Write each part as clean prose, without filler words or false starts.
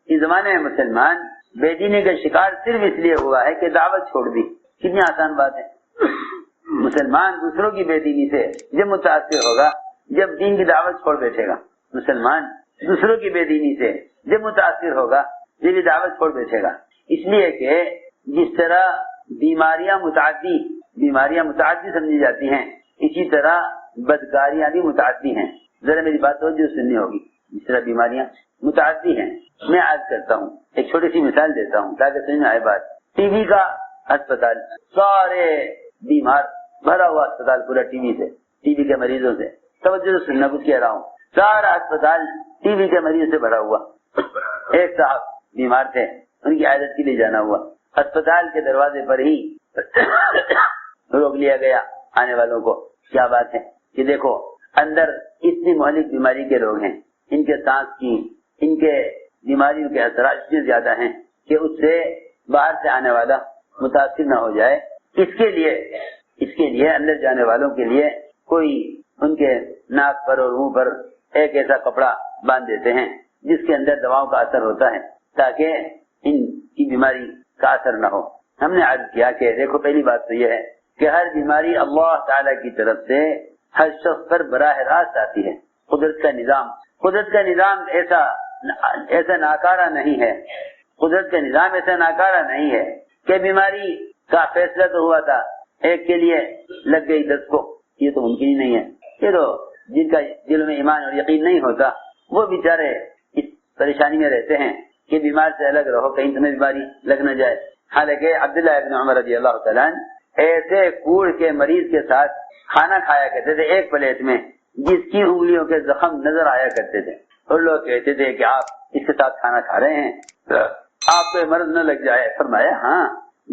اس زمانے میں مسلمان بے دینی کا شکار صرف اس لیے ہوا ہے کہ دعوت چھوڑ دی. کتنی آسان بات ہے. مسلمان دوسروں کی بے دینی سے جب متاثر ہوگا جب دین کی دعوت چھوڑ بیٹھے گا. مسلمان دوسروں کی بے دینی سے جب متاثر ہوگا جب یہ دعوت چھوڑ بیٹھے گا. اس لیے کہ جس طرح بیماریاں متعدی سمجھی جاتی ہیں اسی طرح بدکاریاں بھی متعدی ہیں. ذرا میری بات توجہ سننی ہوگی. جس طرح بیماریاں متعدی ہیں میں عرض کرتا ہوں ایک چھوٹی سی مثال دیتا ہوں تاکہ سمجھ میں آئے بات. ٹی وی کا اسپتال سارے بیمار بھرا ہوا اسپتال پورا ٹی وی سے ٹی وی کے مریضوں سے. توجہ سننا کچھ کہہ رہا ہوں. سارا اسپتال ٹی وی کے مریض سے بھرا ہوا. ایک صاحب بیمار تھے ان کی عیادت کے لیے جانا ہوا. اسپتال کے دروازے پر ہی روک لیا گیا آنے والوں کو. کیا بات ہے کہ دیکھو اندر اتنی مہلک بیماری کے لوگ ہیں ان کے سانس کی ان کے بیماریوں کے اثرات اتنے زیادہ ہیں کہ اس سے باہر سے آنے والا متاثر نہ ہو جائے. اس کے لیے اندر جانے والوں کے لیے کوئی ان کے ناک پر اور منہ پر ایک ایسا کپڑا باندھ دیتے ہیں جس کے اندر دواؤں کا اثر ہوتا ہے تاکہ ان کی بیماری کا اثر نہ ہو. ہم نے عرض کیا کہ دیکھو پہلی بات تو یہ ہے کہ ہر بیماری اللہ تعالی کی طرف سے ہر شخص پر براہ راست آتی ہے. قدرت کا نظام ایسا ناکارہ نہیں ہے. قدرت کا نظام ایسا ناکارہ نہیں ہے کہ بیماری کا فیصلہ تو ہوا تھا ایک کے لیے لگ گئی 10 کو. یہ تو ممکن ہی نہیں ہے. یہ تو جن کا دل میں ایمان اور یقین نہیں ہوتا وہ بیچارے اس پریشانی میں رہتے ہیں کہ بیمار سے الگ رہو کہیں تمہیں بیماری لگ نہ جائے. حالانکہ عبداللہ ابن عمر رضی اللہ تعالیٰ ایسے کوڑ کے مریض کے ساتھ کھانا کھایا کرتے تھے ایک پلیٹ میں جس کی انگلیوں کے زخم نظر آیا کرتے تھے. اور لوگ کہتے تھے کہ آپ اس کے ساتھ کھانا کھا رہے ہیں آپ کو مرض نہ لگ جائے. فرمایا ہاں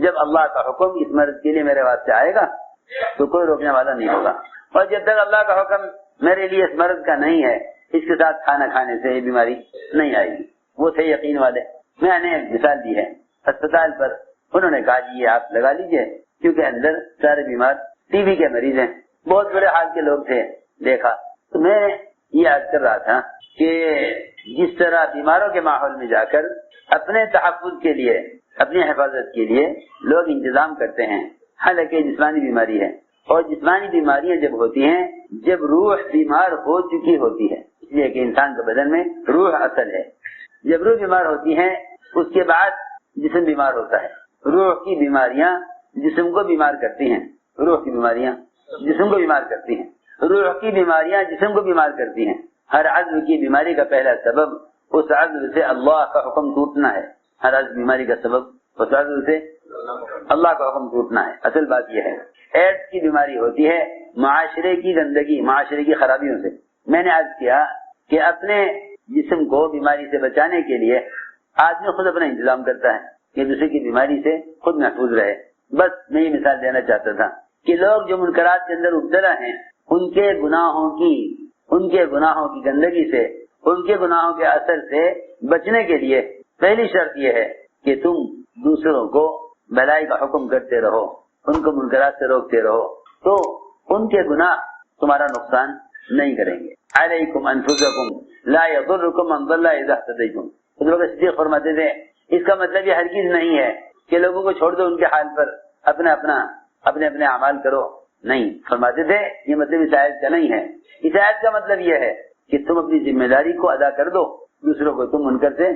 جب اللہ کا حکم اس مرض کے لیے میرے واسطے آئے گا تو کوئی روکنے والا نہیں ہوگا اور جب تک اللہ کا حکم میرے لیے اس مرض کا نہیں ہے اس کے ساتھ کھانا کھانے سے یہ بیماری نہیں آئے گی. وہ تھے یقین والے. میں نے ایک مثال دی ہے اسپتال پر انہوں نے کہا جی یہ آپ لگا لیجئے کیونکہ اندر سارے بیمار ٹی وی کے مریض ہیں. بہت بڑے حال کے لوگ تھے. دیکھا تو میں یہ عرض کر رہا تھا کہ جس طرح بیماروں کے ماحول میں جا کر اپنے تحفظ کے لیے اپنی حفاظت کے لیے لوگ انتظام کرتے ہیں حالانکہ جسمانی بیماری ہے اور جسمانی بیماریاں جب ہوتی ہیں جب روح بیمار ہو چکی ہوتی ہے. اس لیے کہ انسان کے بدن میں روح اصل ہے. جب روح بیمار ہوتی ہے اس کے بعد جسم بیمار ہوتا ہے. روح کی بیماریاں جسم کو بیمار کرتی ہیں. روح کی بیماریاں جسم کو بیمار کرتی ہیں. روح کی بیماریاں جسم کو بیمار کرتی ہیں. ہر عضو کی بیماری کا پہلا سبب اس عضو سے اللہ کا حکم ٹوٹنا ہے. ہر عضو بیماری کا سبب اس عضو سے اللہ کا حکم ٹوٹنا ہے. اصل بات یہ ہے ایڈس کی بیماری ہوتی ہے معاشرے کی گندگی معاشرے کی خرابیوں سے. میں نے عرض کیا کہ اپنے جسم کو بیماری سے بچانے کے لیے آدمی خود اپنا انتظام کرتا ہے کہ دوسرے کی بیماری سے خود محفوظ رہے. بس میں یہ مثال دینا چاہتا تھا کہ لوگ جو منکرات کے اندر مبتلا ہیں ان کے گناہوں کی گندگی سے ان کے گناہوں کے اثر سے بچنے کے لیے پہلی شرط یہ ہے کہ تم دوسروں کو بھلائی کا حکم کرتے رہو ان کو منکرات سے روکتے رہو تو ان کے گناہ تمہارا نقصان نہیں کریں گے. علیکم انفسکم لا یضرکم من ضل اذا اهتدیتم. حضرت صدیق فرماتے تھے اس کا مطلب یہ ہرگز نہیں ہے کہ لوگوں کو چھوڑ دو ان کے حال پر اپنے اعمال کرو. نہیں فرماتے تھے یہ مطلب اس آیت کا نہیں ہے. اس آیت کا مطلب یہ ہے کہ تم اپنی ذمہ داری کو ادا کر دو دوسروں کو تم منکر سے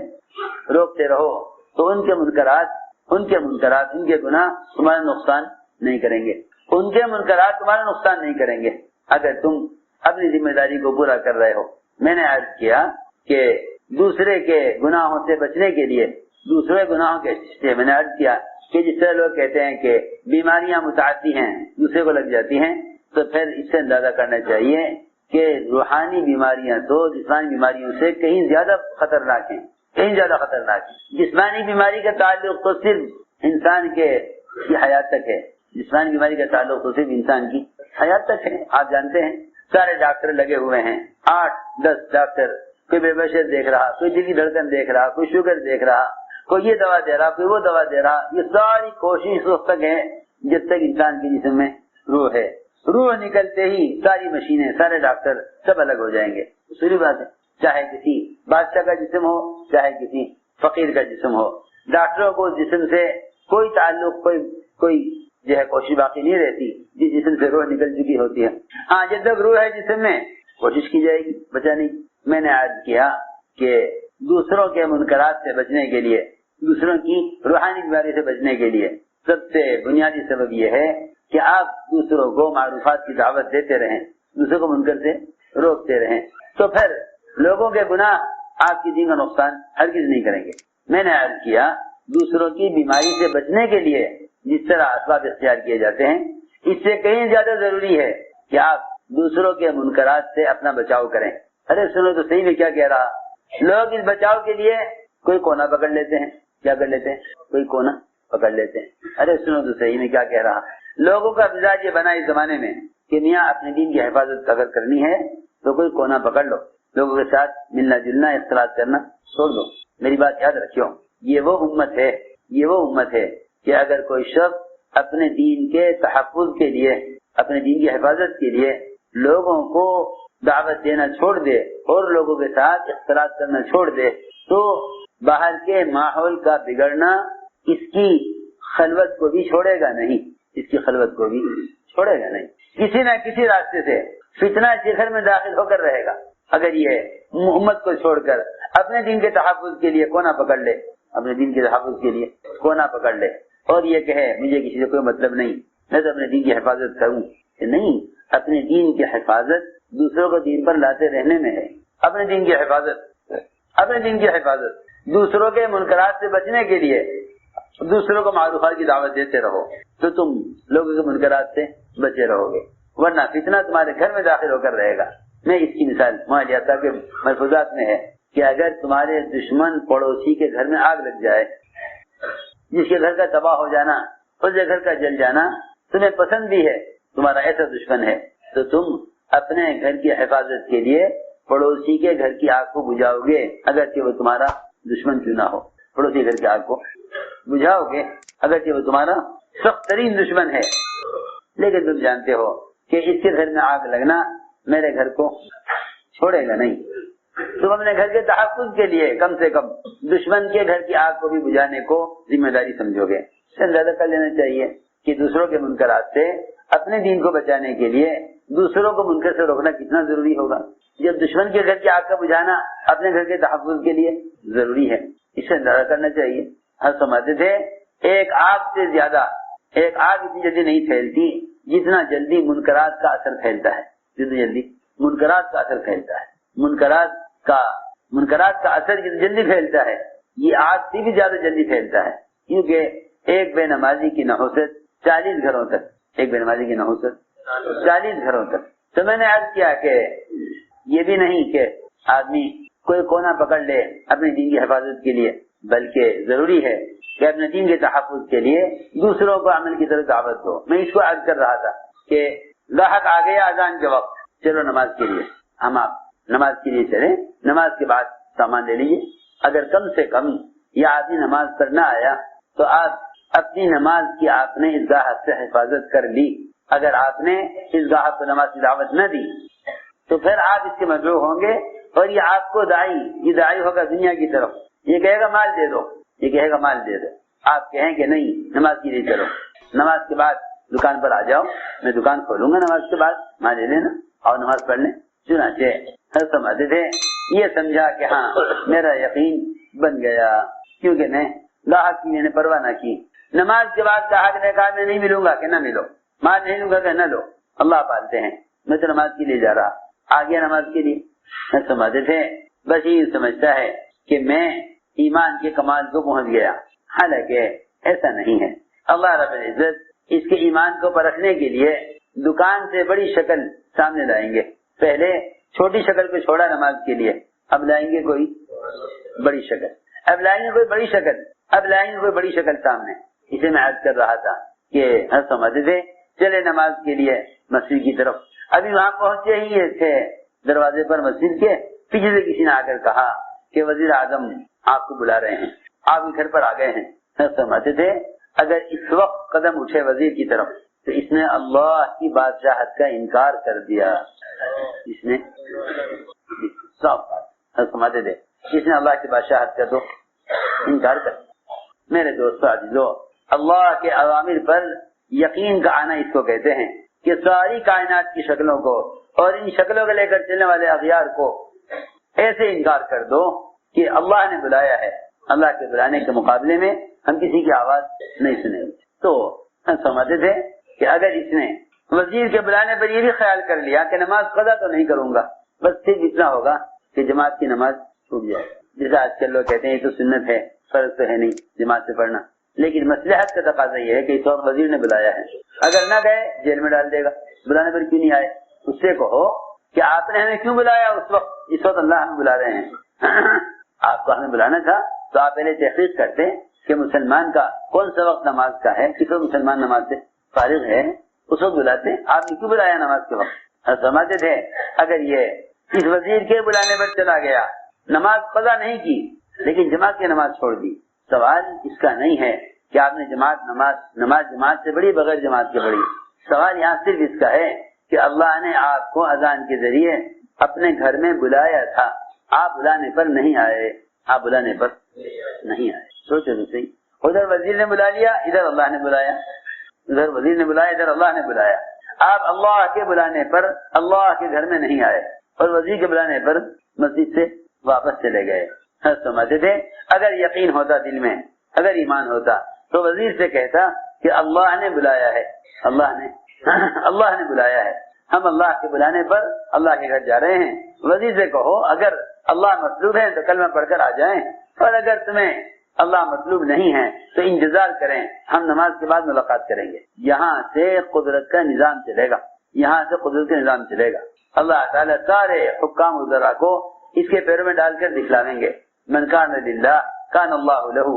روکتے رہو تو ان کے منکرات ان کے گناہ تمہارا نقصان نہیں کریں گے. ان کے منکرات تمہارا نقصان نہیں کریں گے اگر تم اپنی ذمہ داری کو پورا کر رہے ہو. میں نے عرض کیا کہ دوسرے کے گناہوں سے بچنے کے لیے دوسرے گناہوں کے میں نے عرض کیا کہ جس طرح لوگ کہتے ہیں کہ بیماریاں متعدی ہیں دوسرے کو لگ جاتی ہیں تو پھر اس سے اندازہ کرنا چاہیے کہ روحانی بیماریاں تو جسمانی بیماریوں سے کہیں زیادہ خطرناک ہیں. جسمانی بیماری کا تعلق تو صرف انسان کی حیات تک ہے. جسمانی بیماری کا تعلق تو صرف انسان کی حیات تک ہے. آپ جانتے ہیں سارے ڈاکٹر لگے ہوئے ہیں 8-10 ڈاکٹر. کوئی بے بشر دیکھ رہا کوئی دل کی دھڑکن دیکھ رہا کوئی شوگر دیکھ رہا کوئی یہ دوا دے رہا کوئی وہ دوا دے رہا. یہ ساری کوشش اس تک ہے جب تک انسان کے جسم میں روح ہے. روح نکلتے ہی ساری مشینیں سارے ڈاکٹر سب الگ ہو جائیں گے. دوسری بات ہے چاہے کسی بادشاہ کا جسم ہو چاہے کسی فقیر کا جسم ہو. ڈاکٹروں کو جسم سے کوئی تعلق کوئی جو ہے کوشش باقی نہیں رہتی جس جسم سے روح نکل چکی ہوتی ہے. ہاں جب تک روح ہے جسم میں کوشش کی جائے گی بچانے کی. میں نے عرض کیا کہ دوسروں کے منکرات سے بچنے کے لیے، دوسروں کی روحانی بیماری سے بچنے کے لیے سب سے بنیادی سبب یہ ہے کہ آپ دوسروں کو معروفات کی دعوت دیتے رہیں، دوسروں کو منکر سے روکتے رہیں، تو پھر لوگوں کے گناہ آپ کی دین کا نقصان ہرگز نہیں کریں گے. میں نے عرض کیا دوسروں کی بیماری سے بچنے کے لیے جس طرح اسباب اختیار کیے جاتے ہیں اس سے کہیں زیادہ ضروری ہے کہ آپ دوسروں کے منکرات سے اپنا بچاؤ کریں. ارے سنو تو صحیح میں کیا کہہ رہا. لوگ اس بچاؤ کے لیے کوئی کونا پکڑ لیتے ہیں. کیا کر لیتے ہیں؟ کوئی کونا پکڑ لیتے ہیں. ارے سنو تو صحیح میں کیا کہہ رہا. لوگوں کا مزاج یہ بنا اس زمانے میں کہ میاں اپنے دین کی حفاظت اگر کرنی ہے تو کوئی کونا پکڑ لو، لوگوں کے ساتھ ملنا جلنا اختلاط کرنا چھوڑ دو. میری بات یاد رکھو، یہ وہ امت ہے کہ اگر کوئی شخص اپنے دین کے تحفظ کے لیے، اپنے دین کی حفاظت کے لیے لوگوں کو دعوت دینا چھوڑ دے اور لوگوں کے ساتھ اختلاط کرنا چھوڑ دے تو باہر کے ماحول کا بگڑنا اس کی خلوت کو بھی چھوڑے گا نہیں، اس کی خلوت کو بھی چھوڑے گا نہیں. کسی نہ کسی راستے سے فتنہ شکر میں داخل ہو کر رہے گا. اگر یہ امت کو چھوڑ کر اپنے دین کے تحفظ کے لیے کونا پکڑ لے، اپنے دین کے تحفظ کے لیے کونا پکڑ لے اور یہ کہے مجھے کسی سے کوئی مطلب نہیں، میں تو اپنے دین کی حفاظت کروں. نہیں، اپنے دین کی حفاظت دوسروں کو دین پر لاتے رہنے میں ہے. اپنے دین کی حفاظت دوسروں کے منکرات سے بچنے کے لیے دوسروں کو معروفات کی دعوت دیتے رہو تو تم لوگوں کے منکرات سے بچے رہو گے، ورنہ فتنہ تمہارے گھر میں داخل ہو کر رہے گا. میں اس کی مثال معالیہ صاحب کے ملفوظات میں ہے کہ اگر تمہارے دشمن پڑوسی کے گھر میں آگ لگ جائے، جس کے گھر کا تباہ ہو جانا، اس کے گھر کا جل جانا تمہیں پسند بھی ہے، تمہارا ایسا دشمن ہے تو تم اپنے گھر کی حفاظت کے لیے پڑوسی کے گھر کی آگ کو بجھاؤ گے اگرچہ وہ تمہارا دشمن کیوں نہ ہو. پڑوسی گھر کی آگ کو بجھاؤ گے اگرچہ وہ تمہارا سخت ترین دشمن ہے، لیکن تم جانتے ہو کہ اس کے گھر میں آگ لگنا میرے گھر کو چھوڑے گا نہیں. تم اپنے گھر کے تحفظ کے لیے کم سے کم دشمن کے گھر کی آگ کو بھی بجھانے کو ذمہ داری سمجھو گے. اندازہ کر لینا چاہیے کہ دوسروں کے منکرات سے اپنے دین کو بچانے کے لیے دوسروں کو منکر سے روکنا کتنا ضروری ہوگا. جب دشمن کے گھر کی آگ کا بجھانا اپنے گھر کے تحفظ کے لیے ضروری ہے، اس سے اندازہ کرنا چاہیے. ہم سمجھتے تھے ایک آگ اتنی جلدی نہیں پھیلتی جتنا جلدی منکرات کا اثر پھیلتا ہے. جتنی جلدی منکرات کا اثر پھیلتا ہے، منکرات کا اثر جتنی جلدی پھیلتا ہے یہ آگ سے بھی زیادہ جلدی پھیلتا ہے. کیونکہ ایک بے نمازی کی نحوست 40 گھروں تک، ایک بے نمازی کی نحوست 40 گھروں تک. تو میں نے عرض کیا کہ یہ بھی نہیں کہ آدمی کوئی کونا پکڑ لے اپنے دین کی حفاظت کے لیے، بلکہ ضروری ہے کہ اپنے دین کے تحفظ کے لیے دوسروں کو عمل کی طرف دعوت دو. میں اس کو عرض کر رہا تھا کہ لاحق آ گیا اذان کے وقت، چلو نماز کے لیے. ہم آپ نماز کے لیے چلیں، نماز کے بعد سامان لے لیجیے. اگر کم سے کم یہ آدمی نماز پڑھنا آیا تو آپ اپنی نماز کی آپ نے اس گاہک سے حفاظت کر لی. اگر آپ نے اس گاہک کو نماز کی دعوت نہ دی تو پھر آپ اس کے مدعو ہوں گے اور یہ آپ کو داعی ہوگا دنیا کی طرف. یہ کہے گا مال دے دو، یہ کہے گا مال دے دو. آپ کہیں کہ نہیں نماز کے لیے چلو، نماز کے بعد دکان پر آ جاؤ، میں دکان کھولوں گا نماز کے بعد، مال لے لینا اور نماز پڑھ لیں. چنانچہ ہر سمجھتے تھے یہ سمجھا کہ ہاں میرا یقین بن گیا، کیونکہ میں گاہک کی میں نے پرواہ نہ کی. نماز کے بعد گاہک نے کہا میں نہیں ملوں گا کہ نہ ملو، مال نہیں لوں گا کہ نہ لو، اللہ پالتے ہیں، میں تو نماز کے لیے جا رہا. آ گیا نماز کے لیے. میں سمجھتے تھے بس یہ سمجھتا ہے کہ میں ایمان کے کمال کو پہنچ گیا، حالانکہ ایسا نہیں ہے. اللہ رب العزت اس کے ایمان کو پرکھنے کے لیے دکان سے بڑی شکل سامنے لائیں گے. پہلے چھوٹی شکل کو چھوڑا نماز کے لیے، اب لائیں گے کوئی بڑی شکل، اب لائیں گے کوئی بڑی شکل، اب لائیں گے کوئی بڑی شکل سامنے. اسے میں عرض کر رہا تھا کہ ہر سمجھتے تھے چلے نماز کے لیے مسجد کی طرف. ابھی وہاں پہنچے ہی تھے دروازے پر مسجد کے، پیچھے سے کسی نے آ کر کہا کہ وزیر اعظم آپ کو بلا رہے ہیں، آپ گھر پر آ گئے ہیں. سمجھتے تھے اگر اس وقت قدم اٹھے وزیر کی طرف تو اس نے اللہ کی بادشاہت کا انکار کر دیا. اس نے صاف بات سمجھتے تھے اس نے اللہ کی بادشاہت کا تو انکار کرتے. میرے دوستو عزیزو، اللہ کے اوامر پر یقین کا آنا اس کو کہتے ہیں کہ ساری کائنات کی شکلوں کو اور ان شکلوں کو لے کر چلنے والے اغیار کو ایسے انکار کر دو کہ اللہ نے بلایا ہے. اللہ کے بلانے کے مقابلے میں ہم کسی کی آواز نہیں سنے. تو ہم سمجھتے تھے کہ اگر اس نے وزیر کے بلانے پر یہ بھی خیال کر لیا کہ نماز قضا تو نہیں کروں گا، بس صرف اتنا ہوگا کہ جماعت کی نماز چھوٹ جائے. جیسے آج کل لوگ کہتے ہیں یہ تو سنت ہے، فرض تو ہے نہیں جماعت سے پڑھنا. لیکن مصلحت کا تقاضا یہ ہے کہ اس وقت وزیر نے بلایا ہے، اگر نہ گئے جیل میں ڈال دے گا. بلانے پر کیوں نہیں آئے؟ اس سے کہو کہ آپ نے ہمیں کیوں بلایا اس وقت اللہ ہمیں بلا رہے ہیں. آپ کو ہمیں بلانا تھا تو آپ پہلے تحقیق کرتے کہ مسلمان کا کون سا وقت نماز کا ہے، کس وقت مسلمان نماز سے فارغ ہے، اس وقت بلاتے. آپ نے کیوں بلایا نماز کے وقت؟ ہم سمجھتے تھے اگر یہ اس وزیر کے بلانے پر چلا گیا، نماز قضا نہیں کی لیکن جماعت کی نماز چھوڑ دی، سوال اس کا نہیں ہے کہ آپ نے نماز جماعت سے بڑی بغیر جماعت کے بڑی. سوال یہاں صرف اس کا ہے کہ اللہ نے آپ کو اذان کے ذریعے اپنے گھر میں بلایا تھا، آپ بلانے پر نہیں آئے. آپ بلانے پر نہیں آئے. سوچو تو صحیح، ادھر وزیر نے بلا لیا، ادھر اللہ نے بلایا. ادھر وزیر نے بلایا، ادھر اللہ نے بلایا. آپ اللہ کے بلانے پر اللہ کے گھر میں نہیں آئے اور وزیر کے بلانے پر مسجد سے واپس چلے گئے. سمجھتے تھے اگر یقین ہوتا دل میں، اگر ایمان ہوتا تو وزیر سے کہتا کہ اللہ نے بلایا ہے، اللہ نے بلایا ہے، ہم اللہ کے بلانے پر اللہ کے گھر جا رہے ہیں. وزیر سے کہو اگر اللہ مطلوب ہے تو کلمہ پڑھ کر آ جائیں، اور اگر تمہیں اللہ مطلوب نہیں ہے تو انتظار کریں، ہم نماز کے بعد ملاقات کریں گے. یہاں سے قدرت کا نظام چلے گا، یہاں سے قدرت کا نظام چلے گا. اللہ تعالیٰ سارے حکام وزراء کو اس کے پیروں میں ڈال کر دکھلاویں گے. من کان للہ کان اللہ لہ.